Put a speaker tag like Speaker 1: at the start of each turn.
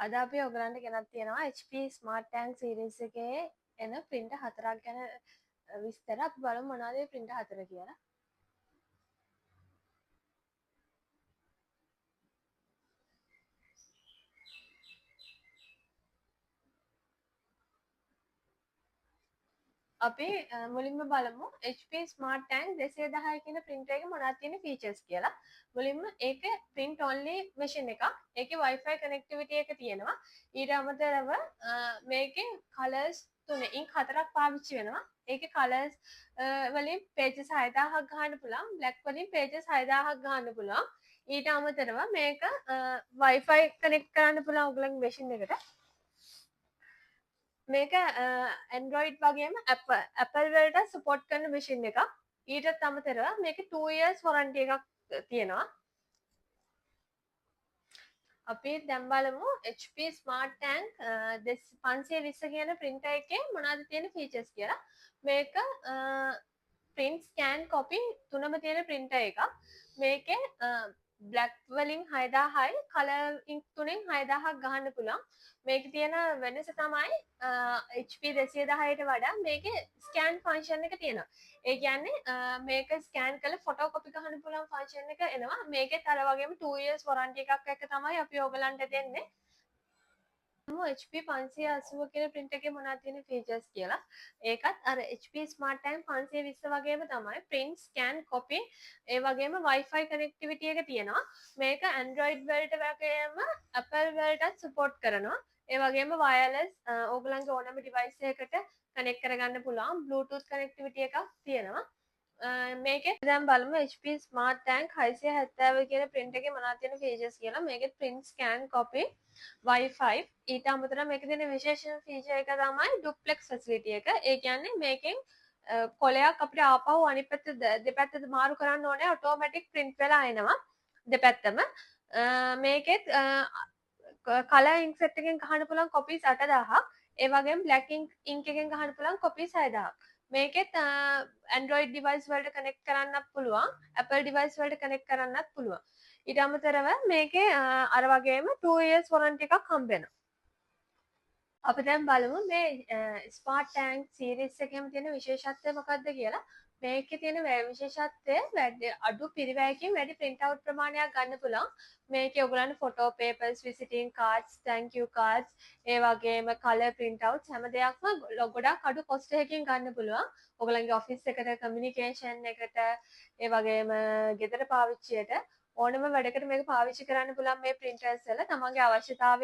Speaker 1: අද අපි ඔයගලන්ට ගෙනත් තියෙනවා HP Smart Tank series එකේ එන printer හතරක් ගැන විස්තර. අපි බලමු මොනවද මේ printer හතර කියලා. අපි මුලින්ම බලමු HP Smart Tank 210 කියන printer එකේ මොනවද තියෙන features කියලා. මුලින්ම ඒක print only machine එකක්. ඒකේ Wi-Fi connectivity එක තියෙනවා. ඊට අමතරව මේකේ colors තුනේ ink හතරක් පාවිච්චි වෙනවා. ඒකේ colors වලින් pages 6000ක් ගන්න පුළුවන්. black වලින් pages 6000ක් ගන්න පුළුවන්. ඊට අමතරව මේක Wi-Fi connect කරන්න පුළුවන් ඔයගලගේ machine එකට. මේක Android වගේම Apple වලට support කරන machine එකක්. ඊටත් අමතරව මේක 2 years warranty එකක් තියෙනවා. අපි දැන් බලමු HP Smart Tank 520 කියන printer එකේ මොනවද තියෙන features කියලා. මේක print scan copy තුනම තියෙන printer එකක්. මේකේ black වලින් 6000යි color ink තුනෙන් 6000ක් ගහන්න පුළුවන්. මේකේ තියෙන වෙනස තමයි HP 210ට වඩා මේකේ scan function එක තියෙනවා. ඒ කියන්නේ මේක scan කරලා photocopy ගහන්න පුළුවන් function එක එනවා. මේකෙත් අර වගේම 2 years warranty එකක් එක්ක තමයි අපි ඔයගලන්ට දෙන්නේ. HP 580 කියන printer එකේ මොනවද තියෙන features කියලා. ඒකත් අර HP Smart Tank 520 වගේම තමයි print scan copy ඒ වගේම Wi-Fi connectivity එක තියෙනවා. මේක Android වලට වගේම Apple වලටත් support කරනවා. ඒ වගේම wireless ඕගලන්ගේ ඕනම device එකකට connect කරගන්න පුළුවන් Bluetooth connectivity එකක් තියෙනවා. මේකේ දැන් බලමු HP Smart Tank 670 කියන print එකේ මොනවද තියෙන features කියලා. මේකේ print scan copy Wi-Fi ඊට අමතරව මේකේ තියෙන විශේෂ feature එක තමයි duplex facility එක. ඒ කියන්නේ මේකෙන් කොලයක් අපිට ආපහු අනිත් පැත්ත දෙපැත්තට මාරු කරන්න ඕනේ automatic print වෙලා එනවා දෙපැත්තම. මේකෙත් color ink set එකෙන් ගහන්න පුළුවන් copies 8000ක්. ඒ වගේම black ink එකෙන් ගහන්න පුළුවන් copies 6000ක්. මේකෙත් Android device වලට connect කරන්නත් පුළුවන්. Apple device වලට connect කරන්නත් පුළුවන්. ඊට අමතරව මේකේ අර වගේම 2 years warranty එකක් හම්බ වෙනවා. අපි දැන් බලමු මේ Smart Tank series එකේම තියෙන විශේෂත්වය මොකක්ද කියලා. මේකේ තියෙන විශේෂත්වය අඩු පිරිවැයකින් වැඩි print out ප්‍රමාණයක් ගන්න පුළුවන්. මේකේ ඔයගලන්ට photo papers, visiting cards, thank you cards, ඒ වගේම color print outs හැම දෙයක්ම ගොඩක් අඩු cost එකකින් ගන්න පුළුවන්. ඔයගලන්ගේ office එකට, communication එකට, ඒ වගේම ගෙදර පාවිච්චියට ඕනම වැඩකට මේක පාවිච්චි කරන්න පුළුවන් මේ printers වල තමන්ගේ අවශ්‍යතාවය